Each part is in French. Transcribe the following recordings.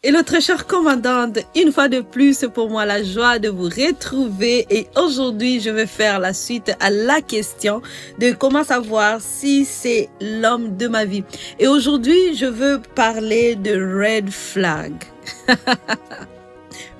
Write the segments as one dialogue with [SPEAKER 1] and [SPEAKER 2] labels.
[SPEAKER 1] Et notre chère commandante, une fois de plus, c'est pour moi la joie de vous retrouver. Et aujourd'hui, je vais faire la suite à la question de comment savoir si c'est l'homme de ma vie. Et aujourd'hui, je veux parler de red flag.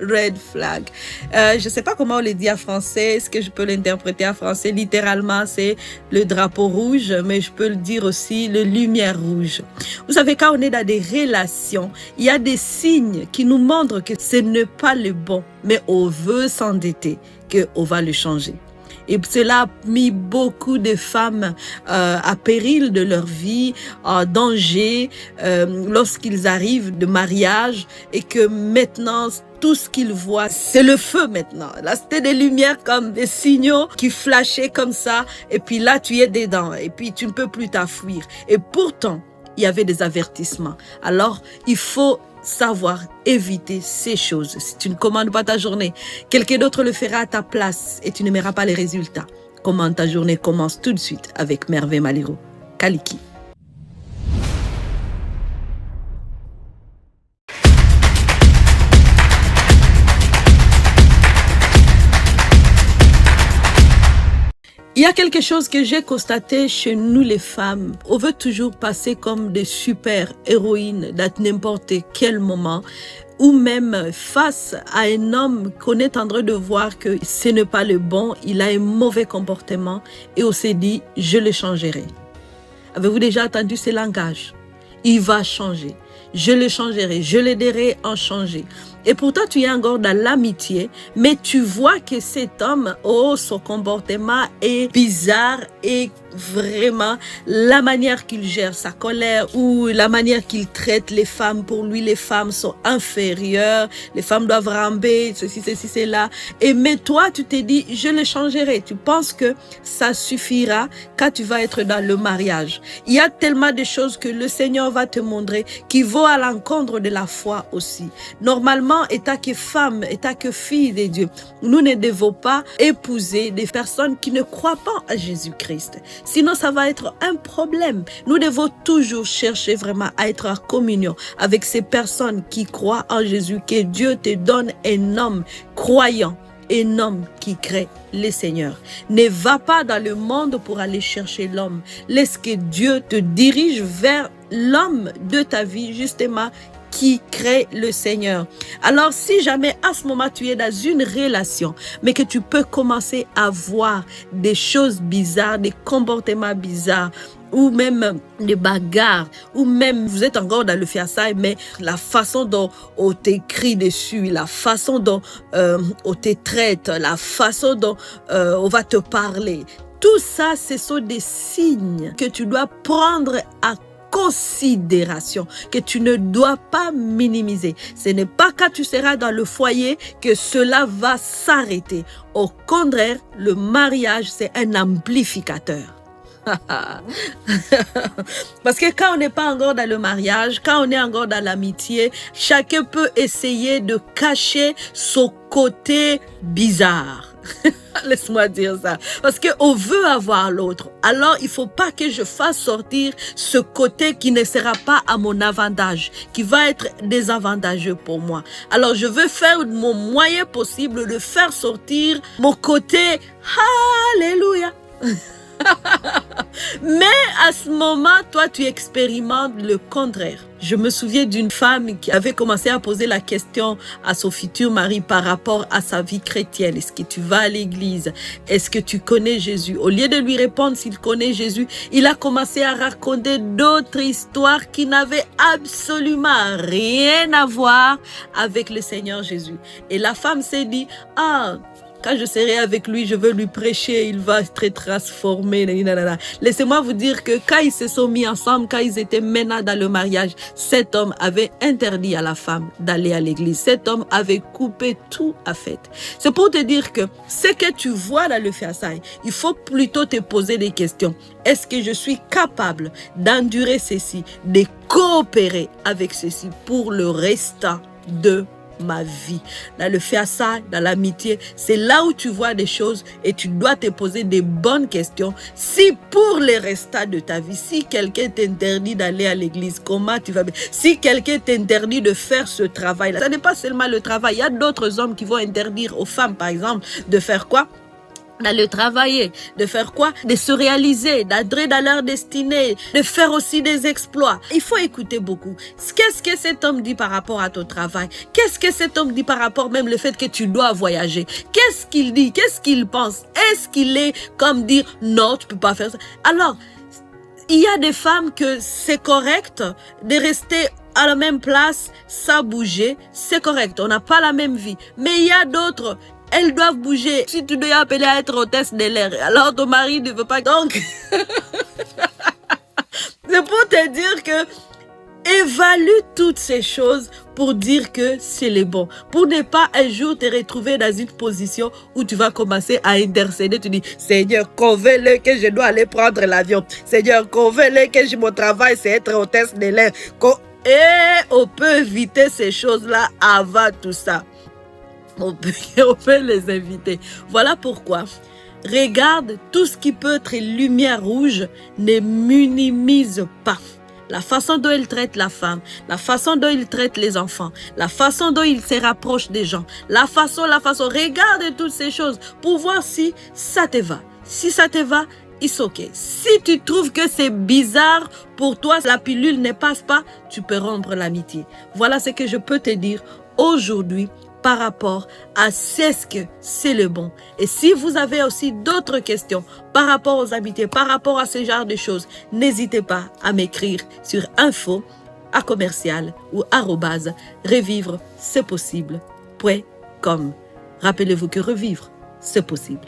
[SPEAKER 1] Red flag. Je ne sais pas comment on le dit en français. Est-ce que je peux l'interpréter en français? Littéralement, c'est le drapeau rouge, mais je peux le dire aussi le lumière rouge. Vous savez, quand on est dans des relations, il y a des signes qui nous montrent que ce n'est pas le bon, mais on veut s'endetter, qu'on va le changer. Et cela a mis beaucoup de femmes à péril de leur vie, en danger, lorsqu'ils arrivent de mariage et que maintenant, tout ce qu'ils voient, c'est le feu maintenant. Là, c'était des lumières comme des signaux qui flashaient comme ça. Et puis là, tu es dedans. Et puis, tu ne peux plus t'enfuir. Et pourtant, il y avait des avertissements. Alors, il faut savoir éviter ces choses. Si tu ne commandes pas ta journée, quelqu'un d'autre le fera à ta place et tu ne verras pas les résultats. Commande ta journée commence tout de suite avec Merveille Maliro. Kaliki. Il y a quelque chose que j'ai constaté chez nous les femmes. On veut toujours passer comme des super héroïnes dans n'importe quel moment, ou même face à un homme qu'on est en train de voir que ce n'est pas le bon, il a un mauvais comportement et on s'est dit, je le changerai. Avez-vous déjà entendu ce langage? Il va changer. Je le changerai, je l'aiderai à en changer. Et pourtant, tu es encore dans l'amitié, mais tu vois que cet homme, son comportement est bizarre et vraiment la manière qu'il gère sa colère ou la manière qu'il traite les femmes. Pour lui, les femmes sont inférieures, les femmes doivent ramper, ceci, cela. Mais toi, tu t'es dit, je le changerai. Tu penses que ça suffira quand tu vas être dans le mariage. Il y a tellement de choses que le Seigneur va te montrer qui vont à l'encontre de la foi aussi. Normalement, étant que femme, étant que fille de Dieu, nous ne devons pas épouser des personnes qui ne croient pas à Jésus-Christ. Sinon, ça va être un problème. Nous devons toujours chercher vraiment à être en communion avec ces personnes qui croient en Jésus, que Dieu te donne un homme croyant, un homme qui crée le Seigneur. Ne va pas dans le monde pour aller chercher l'homme. Laisse que Dieu te dirige vers l'homme de ta vie, justement, qui crée le Seigneur. Alors, si jamais à ce moment tu es dans une relation, mais que tu peux commencer à voir des choses bizarres, des comportements bizarres, ou même des bagarres, ou même vous êtes encore dans le fiançailles, mais la façon dont on t'écrit dessus, la façon dont on te traite, la façon dont on va te parler, tout ça, ce sont des signes que tu dois prendre à considération, que tu ne dois pas minimiser. Ce n'est pas quand tu seras dans le foyer que cela va s'arrêter. Au contraire, le mariage, c'est un amplificateur. Parce que quand on n'est pas encore dans le mariage, quand on est encore dans l'amitié, chacun peut essayer de cacher son côté bizarre. Laisse-moi dire ça. Parce qu'on veut avoir l'autre. Alors, il ne faut pas que je fasse sortir ce côté qui ne sera pas à mon avantage, qui va être désavantageux pour moi. Alors, je veux faire de mon moyen possible de faire sortir mon côté. Alléluia. Mais à ce moment, toi, tu expérimentes le contraire. Je me souviens d'une femme qui avait commencé à poser la question à son futur mari par rapport à sa vie chrétienne. Est-ce que tu vas à l'église? Est-ce que tu connais Jésus? Au lieu de lui répondre s'il connaît Jésus, il a commencé à raconter d'autres histoires qui n'avaient absolument rien à voir avec le Seigneur Jésus. Et la femme s'est dit, quand je serai avec lui, je veux lui prêcher, il va être transformé. Laissez-moi vous dire que quand ils se sont mis ensemble, quand ils étaient maintenant dans le mariage, cet homme avait interdit à la femme d'aller à l'église. Cet homme avait coupé tout à fait. C'est pour te dire que ce que tu vois dans le fiançailles, il faut plutôt te poser des questions. Est-ce que je suis capable d'endurer ceci, de coopérer avec ceci pour le restant de ma vie. Dans le fiançailles, dans l'amitié, c'est là où tu vois des choses et tu dois te poser des bonnes questions. Si pour les restants de ta vie, si quelqu'un t'interdit d'aller à l'église, comment tu vas... Si quelqu'un t'interdit de faire ce travail-là, ce n'est pas seulement le travail. Il y a d'autres hommes qui vont interdire aux femmes, par exemple, de faire quoi? D'aller travailler, de faire quoi? De se réaliser, d'adhérer dans leur destinée, de faire aussi des exploits. Il faut écouter beaucoup. Qu'est-ce que cet homme dit par rapport à ton travail? Qu'est-ce que cet homme dit par rapport même le fait que tu dois voyager? Qu'est-ce qu'il dit? Qu'est-ce qu'il pense? Est-ce qu'il est comme dire non, tu peux pas faire ça? Alors, il y a des femmes que c'est correct de rester à la même place sans bouger, c'est correct, on n'a pas la même vie. Mais il y a d'autres, elles doivent bouger. Si tu dois appeler à être hôtesse de l'air, alors ton mari ne veut pas. Donc, c'est pour te dire que évalue toutes ces choses pour dire que c'est le bon. Pour ne pas un jour te retrouver dans une position où tu vas commencer à intercéder. Tu dis, Seigneur, convainc-le que je dois aller prendre l'avion. Seigneur, convainc-le que mon travail, c'est être hôtesse de l'air. Et on peut éviter ces choses-là avant tout ça. On peut les éviter. Voilà pourquoi. Regarde tout ce qui peut être lumière rouge, ne minimise pas. La façon dont il traite la femme, la façon dont il traite les enfants, la façon dont il se rapproche des gens, la façon, regarde toutes ces choses pour voir si ça te va. Si ça te va, it's ok. Si tu trouves que c'est bizarre pour toi, la pilule ne passe pas, tu peux rompre l'amitié. Voilà ce que je peux te dire aujourd'hui par rapport à ce que c'est le bon. Et si vous avez aussi d'autres questions par rapport aux amitiés, par rapport à ce genre de choses, n'hésitez pas à m'écrire sur info@commercial ou @revivre c'est possible.com. Rappelez-vous que revivre, c'est possible.